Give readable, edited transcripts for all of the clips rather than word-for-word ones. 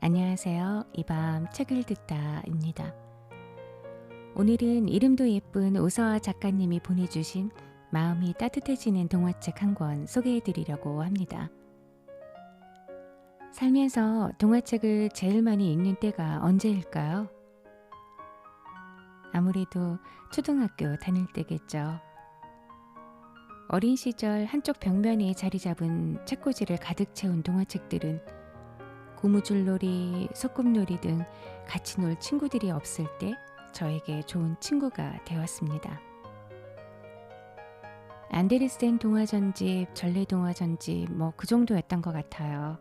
안녕하세요. 이 밤 책을 듣다입니다. 오늘은 이름도 예쁜 오서아 작가님이 보내주신 마음이 따뜻해지는 동화책 한 권 소개해드리려고 합니다. 살면서 동화책을 제일 많이 읽는 때가 언제일까요? 아무래도 초등학교 다닐 때겠죠. 어린 시절 한쪽 벽면에 자리 잡은 책꽂이를 가득 채운 동화책들은 고무줄놀이, 소꿉놀이 등 같이 놀 친구들이 없을 때 저에게 좋은 친구가 되었습니다. 안데르센 동화전집, 전래동화전집 그 정도였던 것 같아요.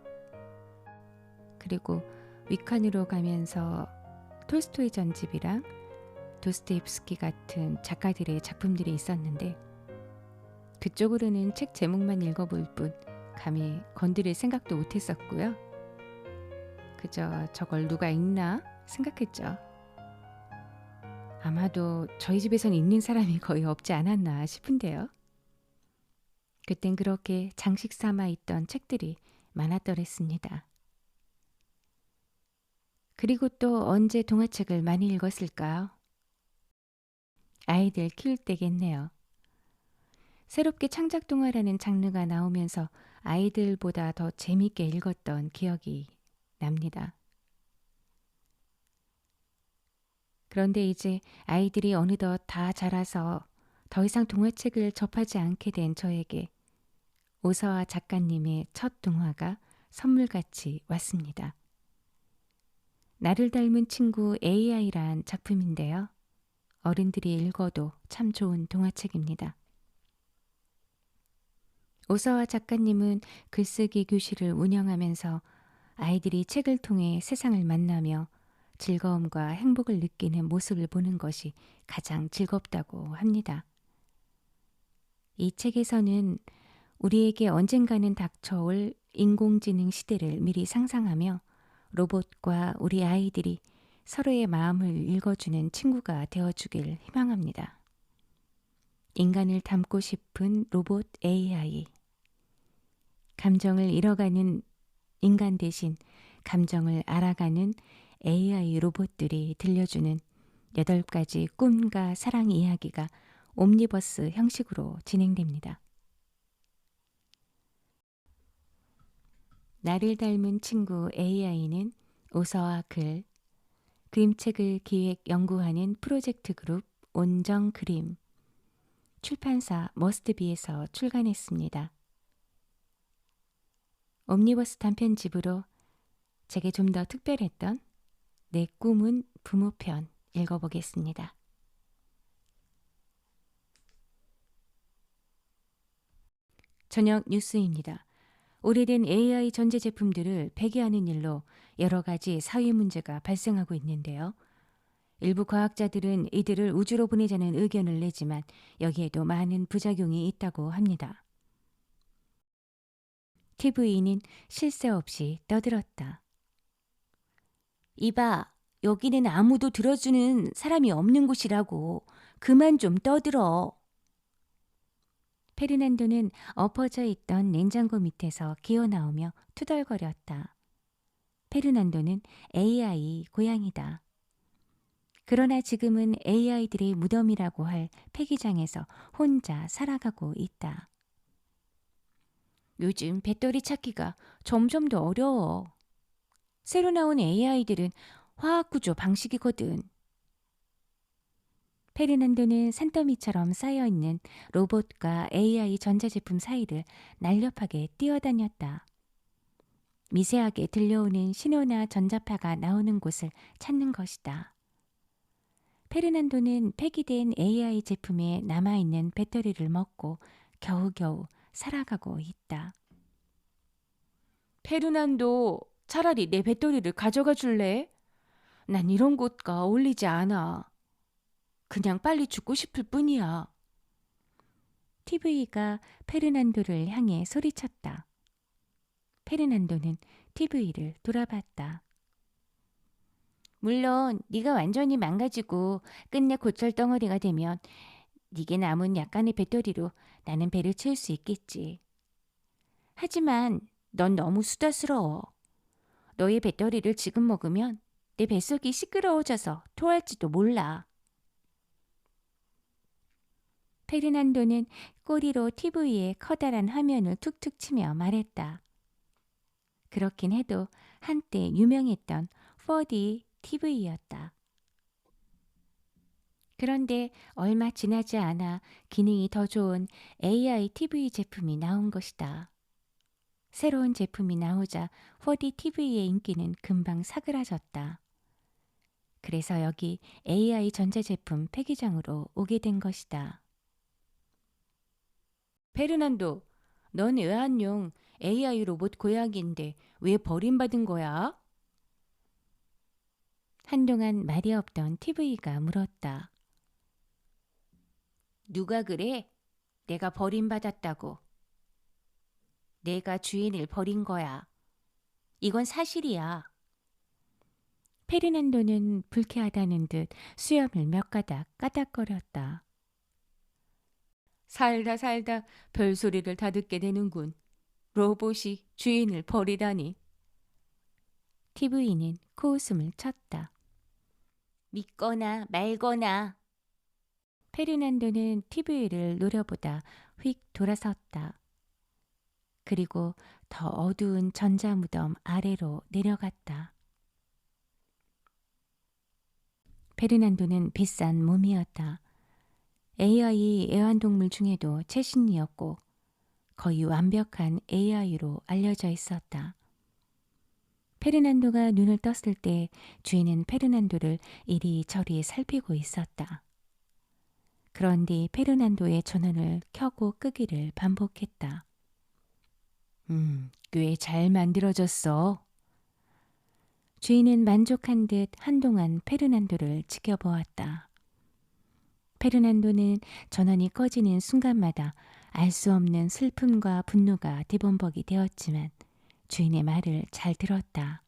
그리고 위칸으로 가면서 톨스토이 전집이랑 도스토옙스키 같은 작가들의 작품들이 있었는데 그쪽으로는 책 제목만 읽어볼 뿐 감히 건드릴 생각도 못했었고요. 그저 저걸 누가 읽나 생각했죠. 아마도 저희 집에선 읽는 사람이 거의 없지 않았나 싶은데요. 그땐 그렇게 장식 삼아 있던 책들이 많았더랬습니다. 그리고 또 언제 동화책을 많이 읽었을까요? 아이들 키울 때겠네요. 새롭게 창작동화라는 장르가 나오면서 아이들보다 더 재밌게 읽었던 기억이 납니다. 그런데 이제 아이들이 어느덧 다 자라서 더 이상 동화책을 접하지 않게 된 저에게 오서아 작가님의 첫 동화가 선물같이 왔습니다. 나를 닮은 친구 AI란 작품인데요. 어른들이 읽어도 참 좋은 동화책입니다. 오서아 작가님은 글쓰기 교실을 운영하면서 아이들이 책을 통해 세상을 만나며 즐거움과 행복을 느끼는 모습을 보는 것이 가장 즐겁다고 합니다. 이 책에서는 우리에게 언젠가는 닥쳐올 인공지능 시대를 미리 상상하며 로봇과 우리 아이들이 서로의 마음을 읽어주는 친구가 되어주길 희망합니다. 인간을 닮고 싶은 로봇 AI. 감정을 잃어가는 인간 대신 감정을 알아가는 AI 로봇들이 들려주는 8가지 꿈과 사랑 이야기가 옴니버스 형식으로 진행됩니다. 나를 닮은 친구 AI는 오서와 글, 그림책을 기획 연구하는 프로젝트 그룹 온정 그림, 출판사 머스트비에서 출간했습니다. 옴니버스 단편집으로 제게 좀 더 특별했던 내 꿈은 부모편 읽어보겠습니다. 저녁 뉴스입니다. 오래된 AI 전자 제품들을 폐기하는 일로 여러 가지 사회 문제가 발생하고 있는데요. 일부 과학자들은 이들을 우주로 보내자는 의견을 내지만 여기에도 많은 부작용이 있다고 합니다. TV는 쉴 새 없이 떠들었다. 이봐, 여기는 아무도 들어주는 사람이 없는 곳이라고. 그만 좀 떠들어. 페르난도는 엎어져 있던 냉장고 밑에서 기어나오며 투덜거렸다. 페르난도는 AI 고양이다. 그러나 지금은 AI들의 무덤이라고 할 폐기장에서 혼자 살아가고 있다. 요즘 배터리 찾기가 점점 더 어려워. 새로 나온 AI들은 화학구조 방식이거든. 페르난도는 산더미처럼 쌓여있는 로봇과 AI 전자제품 사이를 날렵하게 뛰어다녔다. 미세하게 들려오는 신호나 전자파가 나오는 곳을 찾는 것이다. 페르난도는 폐기된 AI 제품에 남아있는 배터리를 먹고 겨우겨우 살아가고 있다. 페르난도, 차라리 내 배터리를 가져가 줄래? 난 이런 곳과 어울리지 않아. 그냥 빨리 죽고 싶을 뿐이야. TV가 페르난도를 향해 소리쳤다. 페르난도는 TV를 돌아봤다. 물론 네가 완전히 망가지고 끝내 고철덩어리가 되면 네게 남은 약간의 배터리로 나는 배를 채울 수 있겠지. 하지만 넌 너무 수다스러워. 너의 배터리를 지금 먹으면 내 뱃속이 시끄러워져서 토할지도 몰라. 페르난도는 꼬리로 TV에 커다란 화면을 툭툭 치며 말했다. 그렇긴 해도 한때 유명했던 4D TV였다. 그런데 얼마 지나지 않아 기능이 더 좋은 AI TV 제품이 나온 것이다. 새로운 제품이 나오자 4D TV의 인기는 금방 사그라졌다. 그래서 여기 AI 전자제품 폐기장으로 오게 된 것이다. 페르난도, 넌 애완용 AI 로봇 고양이인데 왜 버림받은 거야? 한동안 말이 없던 TV가 물었다. 누가 그래? 내가 버림받았다고. 내가 주인을 버린 거야. 이건 사실이야. 페르난도는 불쾌하다는 듯 수염을 몇 가닥 까닥거렸다. 살다 살다 별소리를 다 듣게 되는군. 로봇이 주인을 버리다니. TV는 코웃음을 쳤다. 믿거나 말거나. 페르난도는 TV를 노려보다 휙 돌아섰다. 그리고 더 어두운 전자무덤 아래로 내려갔다. 페르난도는 비싼 몸이었다. AI 애완동물 중에도 최신이었고 거의 완벽한 AI로 알려져 있었다. 페르난도가 눈을 떴을 때 주인은 페르난도를 이리저리 살피고 있었다. 그런 뒤 페르난도의 전원을 켜고 끄기를 반복했다. 꽤 잘 만들어졌어. 주인은 만족한 듯 한동안 페르난도를 지켜보았다. 페르난도는 전원이 꺼지는 순간마다 알 수 없는 슬픔과 분노가 뒤범벅이 되었지만 주인의 말을 잘 들었다.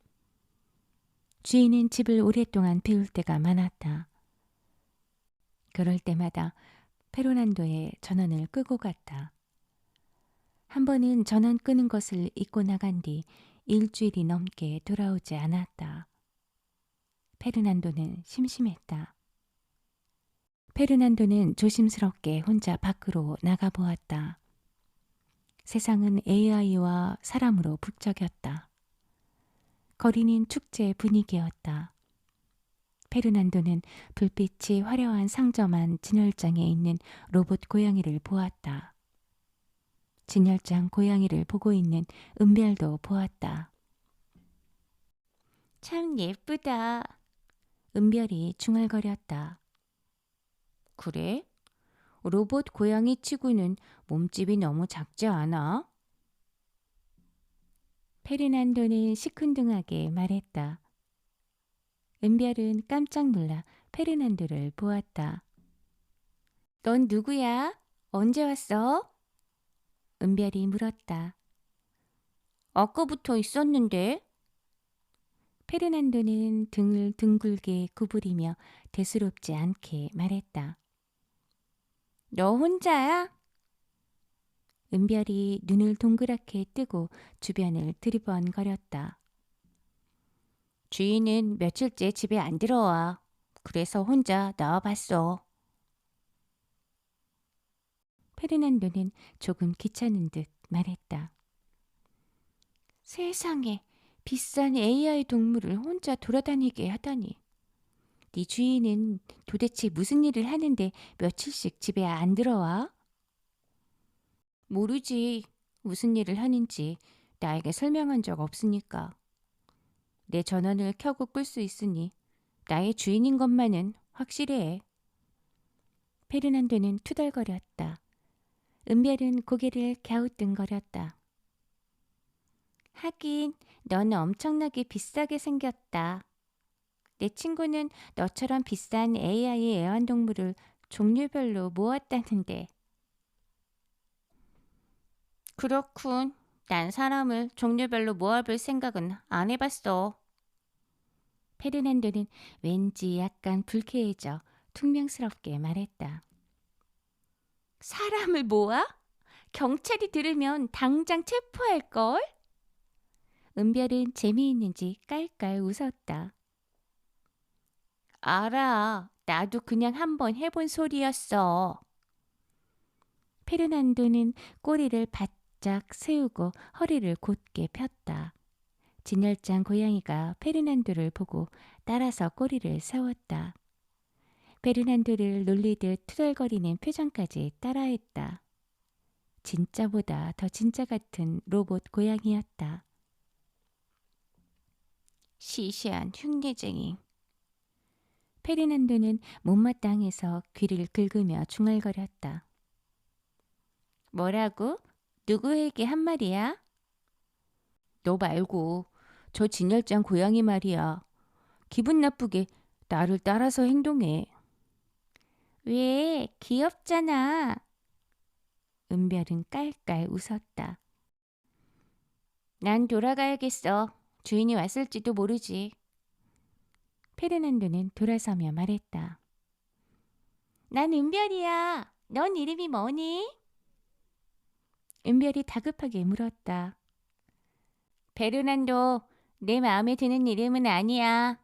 주인은 집을 오랫동안 비울 때가 많았다. 그럴 때마다 페르난도의 전원을 끄고 갔다. 한 번은 전원 끄는 것을 잊고 나간 뒤 일주일이 넘게 돌아오지 않았다. 페르난도는 심심했다. 페르난도는 조심스럽게 혼자 밖으로 나가보았다. 세상은 AI와 사람으로 북적였다. 거리는 축제 분위기였다. 페르난도는 불빛이 화려한 상점한 진열장에 있는 로봇 고양이를 보았다. 진열장 고양이를 보고 있는 은별도 보았다. 참 예쁘다. 은별이 중얼거렸다. 그래? 로봇 고양이 치고는 몸집이 너무 작지 않아? 페르난도는 시큰둥하게 말했다. 은별은 깜짝 놀라 페르난도를 보았다. 넌 누구야? 언제 왔어? 은별이 물었다. 아까부터 있었는데? 페르난도는 등을 둥글게 구부리며 대수롭지 않게 말했다. 너 혼자야? 은별이 눈을 동그랗게 뜨고 주변을 두리번거렸다. 주인은 며칠째 집에 안 들어와. 그래서 혼자 나와봤어. 페르난도는 조금 귀찮은 듯 말했다. 세상에, 비싼 AI 동물을 혼자 돌아다니게 하다니. 네 주인은 도대체 무슨 일을 하는데 며칠씩 집에 안 들어와? 모르지. 무슨 일을 하는지 나에게 설명한 적 없으니까. 내 전원을 켜고 끌 수 있으니 나의 주인인 것만은 확실해. 페르난도는 투덜거렸다. 은별은 고개를 갸우뚱거렸다. 하긴 너는 엄청나게 비싸게 생겼다. 내 친구는 너처럼 비싼 AI 애완동물을 종류별로 모았다는데. 그렇군. 난 사람을 종류별로 모아볼 생각은 안 해봤어. 페르난도는 왠지 약간 불쾌해져 퉁명스럽게 말했다. 사람을 모아? 경찰이 들으면 당장 체포할걸? 은별은 재미있는지 깔깔 웃었다. 알아. 나도 그냥 한번 해본 소리였어. 페르난도는 꼬리를 바짝 세우고 허리를 곧게 폈다. 진열장 고양이가 페르난도를 보고 따라서 꼬리를 세웠다. 페르난도를 놀리듯 투덜거리는 표정까지 따라했다. 진짜보다 더 진짜 같은 로봇 고양이였다. 시시한 흉내쟁이. 페르난도는 못마땅해서 귀를 긁으며 중얼거렸다. 뭐라고? 누구에게 한 말이야? 너 말고 저 진열장 고양이 말이야. 기분 나쁘게 나를 따라서 행동해. 왜? 귀엽잖아. 은별은 깔깔 웃었다. 난 돌아가야겠어. 주인이 왔을지도 모르지. 페르난도는 돌아서며 말했다. 난 은별이야. 넌 이름이 뭐니? 은별이 다급하게 물었다. 페르난도, 내 마음에 드는 이름은 아니야.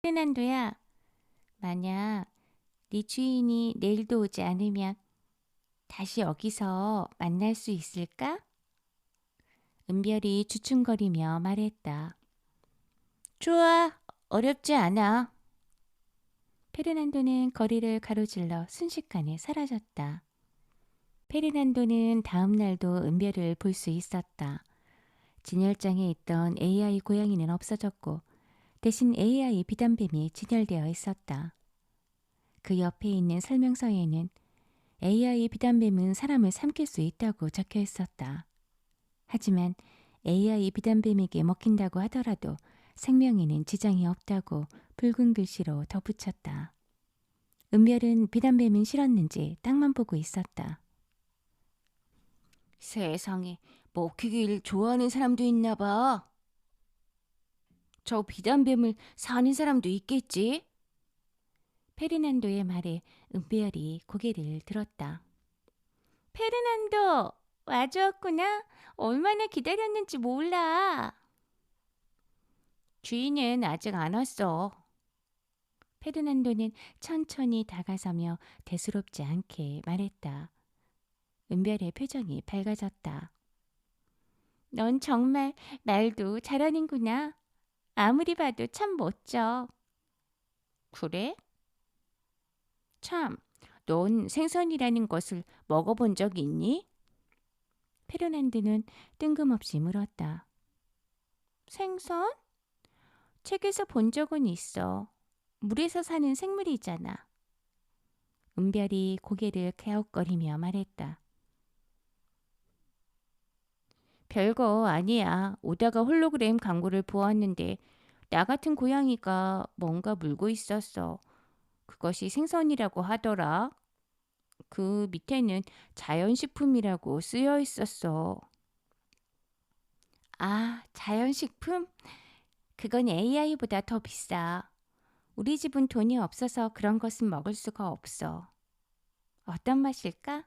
페르난도야, 만약 네 주인이 내일도 오지 않으면 다시 여기서 만날 수 있을까? 은별이 주춤거리며 말했다. 좋아, 어렵지 않아. 페르난도는 거리를 가로질러 순식간에 사라졌다. 페르난도는 다음 날도 은별을 볼 수 있었다. 진열장에 있던 AI 고양이는 없어졌고 대신 AI 비단뱀이 진열되어 있었다. 그 옆에 있는 설명서에는 AI 비단뱀은 사람을 삼킬 수 있다고 적혀 있었다. 하지만 AI 비단뱀에게 먹힌다고 하더라도 생명에는 지장이 없다고 붉은 글씨로 덧붙였다. 은별은 비단뱀은 싫었는지 땅만 보고 있었다. 세상에, 먹히길 좋아하는 사람도 있나 봐. 저 비단뱀을 사는 사람도 있겠지? 페르난도의 말에 은별이 고개를 들었다. 페르난도, 와주었구나. 얼마나 기다렸는지 몰라. 주인은 아직 안 왔어. 페르난도는 천천히 다가서며 대수롭지 않게 말했다. 은별의 표정이 밝아졌다. 넌 정말 말도 잘하는구나. 아무리 봐도 참 멋져. 그래? 참, 넌 생선이라는 것을 먹어본 적 있니? 페르난드는 뜬금없이 물었다. 생선? 책에서 본 적은 있어. 물에서 사는 생물이잖아. 은별이 고개를 갸웃거리며 말했다. 별거 아니야. 오다가 홀로그램 광고를 보았는데 나 같은 고양이가 뭔가 물고 있었어. 그것이 생선이라고 하더라. 그 밑에는 자연식품이라고 쓰여 있었어. 아, 자연식품? 그건 AI보다 더 비싸. 우리 집은 돈이 없어서 그런 것은 먹을 수가 없어. 어떤 맛일까?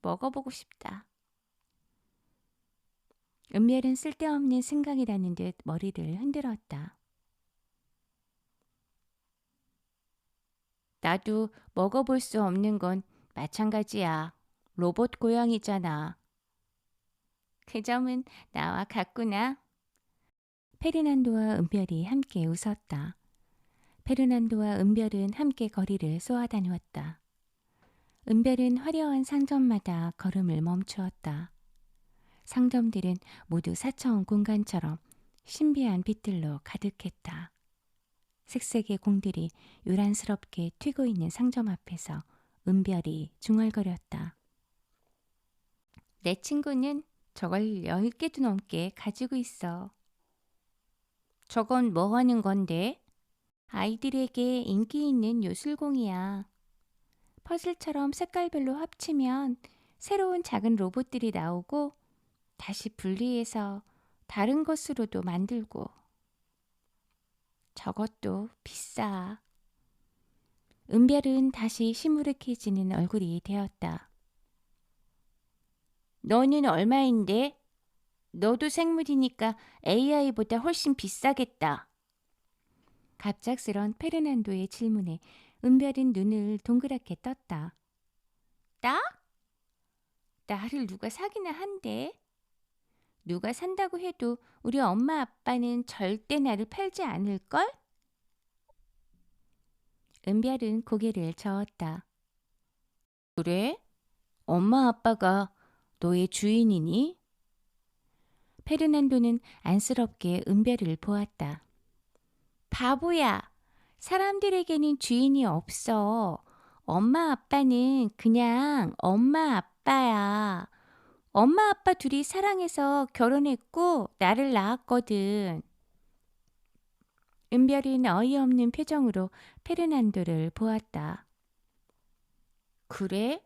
먹어보고 싶다. 은별은 쓸데없는 생각이라는 듯 머리를 흔들었다. 나도 먹어볼 수 없는 건 마찬가지야. 로봇 고양이잖아. 그 점은 나와 같구나. 페르난도와 은별이 함께 웃었다. 페르난도와 은별은 함께 거리를 쏘아다녔다. 은별은 화려한 상점마다 걸음을 멈추었다. 상점들은 모두 사차원 공간처럼 신비한 빛들로 가득했다. 색색의 공들이 요란스럽게 튀고 있는 상점 앞에서 은별이 중얼거렸다. 내 친구는 저걸 10개도 넘게 가지고 있어. 저건 뭐 하는 건데? 아이들에게 인기 있는 요술공이야. 퍼즐처럼 색깔별로 합치면 새로운 작은 로봇들이 나오고 다시 분리해서 다른 것으로도 만들고. 저것도 비싸. 은별은 다시 시무룩해지는 얼굴이 되었다. 너는 얼마인데? 너도 생물이니까 AI보다 훨씬 비싸겠다. 갑작스런 페르난도의 질문에 은별은 눈을 동그랗게 떴다. 나? 나를 누가 사기나 한대? 누가 산다고 해도 우리 엄마 아빠는 절대 나를 팔지 않을걸? 은별은 고개를 저었다. 그래? 엄마 아빠가 너의 주인이니? 페르난도는 안쓰럽게 은별을 보았다. 바보야. 사람들에게는 주인이 없어. 엄마 아빠는 그냥 엄마 아빠야. 엄마 아빠 둘이 사랑해서 결혼했고 나를 낳았거든. 은별은 어이없는 표정으로 페르난도를 보았다. 그래?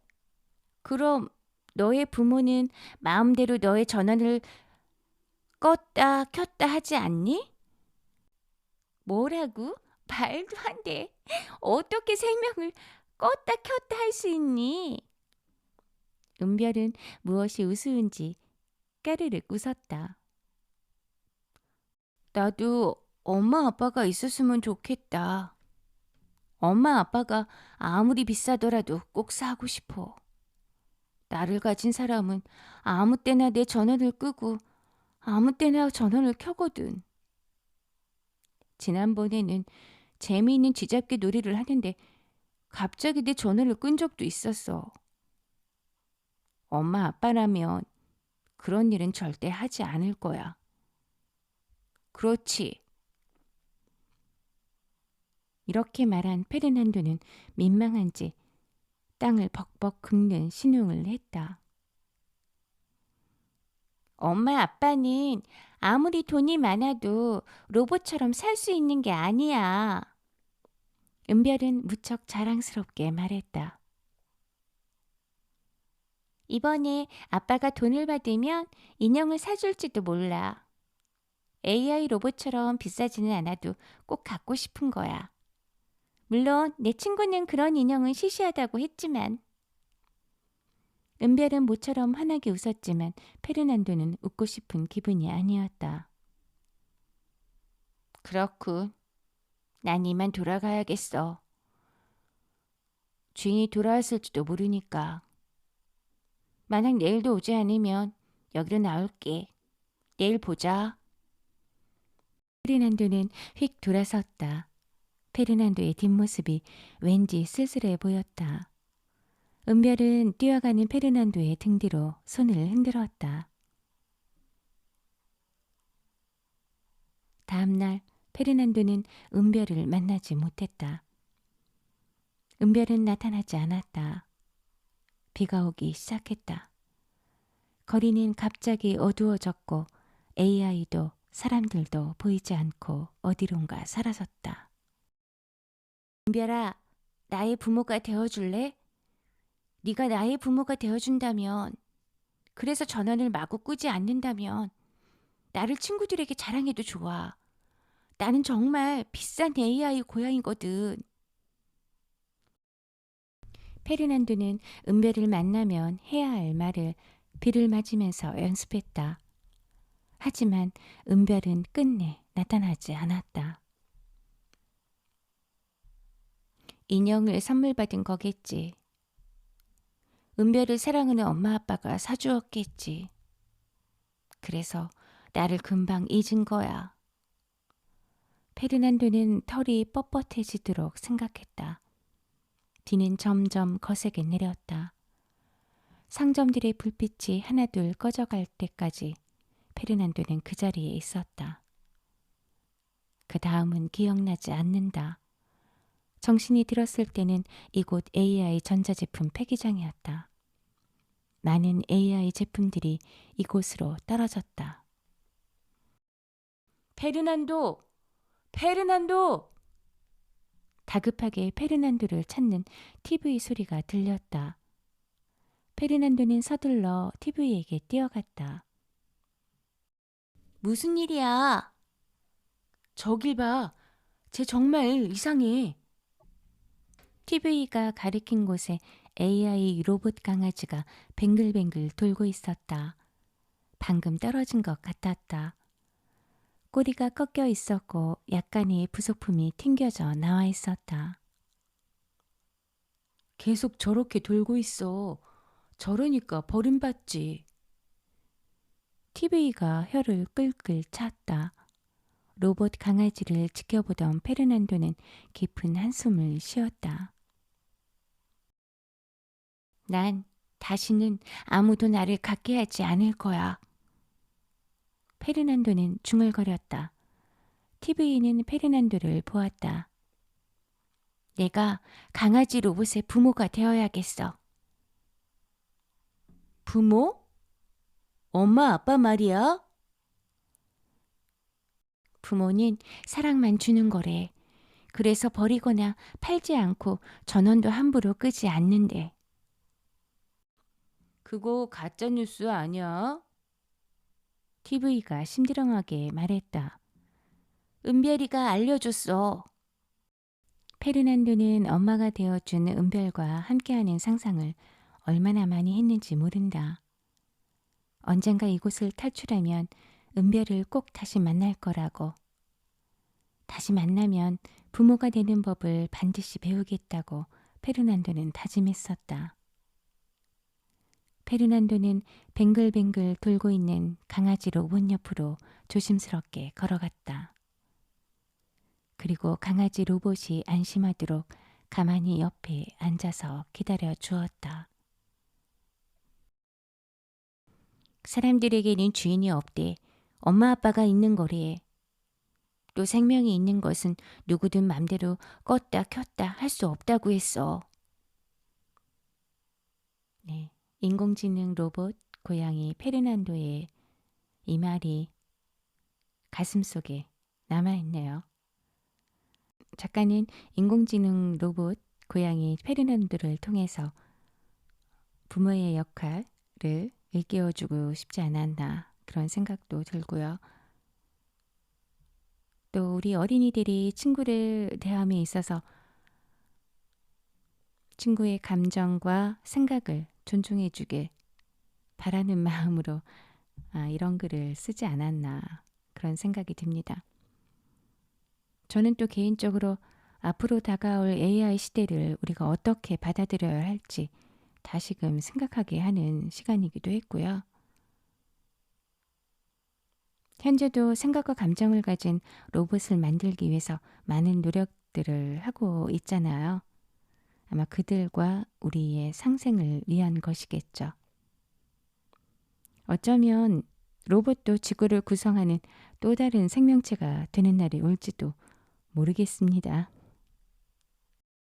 그럼 너의 부모는 마음대로 너의 전원을 껐다 켰다 하지 않니? 뭐라고? 말도 안 돼. 어떻게 생명을 껐다 켰다 할 수 있니? 은별은 무엇이 우스운지 까르륵 웃었다. 나도 엄마 아빠가 있었으면 좋겠다. 엄마 아빠가 아무리 비싸더라도 꼭 사고 싶어. 나를 가진 사람은 아무 때나 내 전원을 끄고 아무 때나 전원을 켜거든. 지난번에는 재미있는 쥐잡기 놀이를 하는데 갑자기 내 전원을 끈 적도 있었어. 엄마 아빠라면 그런 일은 절대 하지 않을 거야. 그렇지. 이렇게 말한 페르난도는 민망한지 땅을 벅벅 긁는 신용을 했다. 엄마 아빠는 아무리 돈이 많아도 로봇처럼 살 수 있는 게 아니야. 은별은 무척 자랑스럽게 말했다. 이번에 아빠가 돈을 받으면 인형을 사줄지도 몰라. AI 로봇처럼 비싸지는 않아도 꼭 갖고 싶은 거야. 물론 내 친구는 그런 인형은 시시하다고 했지만. 은별은 모처럼 환하게 웃었지만 페르난도는 웃고 싶은 기분이 아니었다. 그렇군. 난 이만 돌아가야겠어. 주인이 돌아왔을지도 모르니까. 만약 내일도 오지 않으면 여기로 나올게. 내일 보자. 페르난도는 휙 돌아섰다. 페르난도의 뒷모습이 왠지 쓸쓸해 보였다. 은별은 뛰어가는 페르난도의 등 뒤로 손을 흔들었다. 다음날 페르난도는 은별을 만나지 못했다. 은별은 나타나지 않았다. 비가 오기 시작했다. 거리는 갑자기 어두워졌고 AI도 사람들도 보이지 않고 어디론가 사라졌다. 은별아, 나의 부모가 되어줄래? 네가 나의 부모가 되어준다면, 그래서 전원을 마구 끄지 않는다면 나를 친구들에게 자랑해도 좋아. 나는 정말 비싼 AI 고양이거든. 페르난도는 은별을 만나면 해야 할 말을 비를 맞으면서 연습했다. 하지만 은별은 끝내 나타나지 않았다. 인형을 선물 받은 거겠지. 은별을 사랑하는 엄마 아빠가 사주었겠지. 그래서 나를 금방 잊은 거야. 페르난도는 털이 뻣뻣해지도록 생각했다. 비는 점점 거세게 내렸다. 상점들의 불빛이 하나둘 꺼져갈 때까지 페르난도는 그 자리에 있었다. 그 다음은 기억나지 않는다. 정신이 들었을 때는 이곳 AI 전자제품 폐기장이었다. 많은 AI 제품들이 이곳으로 떨어졌다. 페르난도! 페르난도! 다급하게 페르난도를 찾는 TV 소리가 들렸다. 페르난도는 서둘러 TV에게 뛰어갔다. 무슨 일이야? 저길 봐. 쟤 정말 이상해. TV가 가리킨 곳에 AI 로봇 강아지가 뱅글뱅글 돌고 있었다. 방금 떨어진 것 같았다. 꼬리가 꺾여 있었고 약간의 부속품이 튕겨져 나와 있었다. 계속 저렇게 돌고 있어. 저러니까 버림받지. TV가 혀를 끌끌 찼다. 로봇 강아지를 지켜보던 페르난도는 깊은 한숨을 쉬었다. 난 다시는 아무도 나를 갖게 하지 않을 거야. 페르난도는 중얼거렸다. TV는 페르난도를 보았다. 내가 강아지 로봇의 부모가 되어야겠어. 부모? 엄마, 아빠 말이야? 부모는 사랑만 주는 거래. 그래서 버리거나 팔지 않고 전원도 함부로 끄지 않는데. 그거 가짜뉴스 아니야? TV가 심드렁하게 말했다. 은별이가 알려줬어. 페르난도는 엄마가 되어준 은별과 함께하는 상상을 얼마나 많이 했는지 모른다. 언젠가 이곳을 탈출하면 은별을 꼭 다시 만날 거라고. 다시 만나면 부모가 되는 법을 반드시 배우겠다고 페르난도는 다짐했었다. 페르난도는 뱅글뱅글 돌고 있는 강아지 로봇 옆으로 조심스럽게 걸어갔다. 그리고 강아지 로봇이 안심하도록 가만히 옆에 앉아서 기다려 주었다. 사람들에게는 주인이 없대. 엄마 아빠가 있는 거래. 또 생명이 있는 것은 누구든 맘대로 껐다 켰다 할 수 없다고 했어. 네, 인공지능 로봇 고양이 페르난도의 이 말이 가슴속에 남아있네요. 작가는 인공지능 로봇 고양이 페르난도를 통해서 부모의 역할을 일깨워주고 싶지 않았나 그런 생각도 들고요. 또 우리 어린이들이 친구를 대함에 있어서 친구의 감정과 생각을 존중해주길 바라는 마음으로 이런 글을 쓰지 않았나 그런 생각이 듭니다. 저는 또 개인적으로 앞으로 다가올 AI 시대를 우리가 어떻게 받아들여야 할지 다시금 생각하게 하는 시간이기도 했고요. 현재도 생각과 감정을 가진 로봇을 만들기 위해서 많은 노력들을 하고 있잖아요. 아마 그들과 우리의 상생을 위한 것이겠죠. 어쩌면 로봇도 지구를 구성하는 또 다른 생명체가 되는 날이 올지도 모르겠습니다.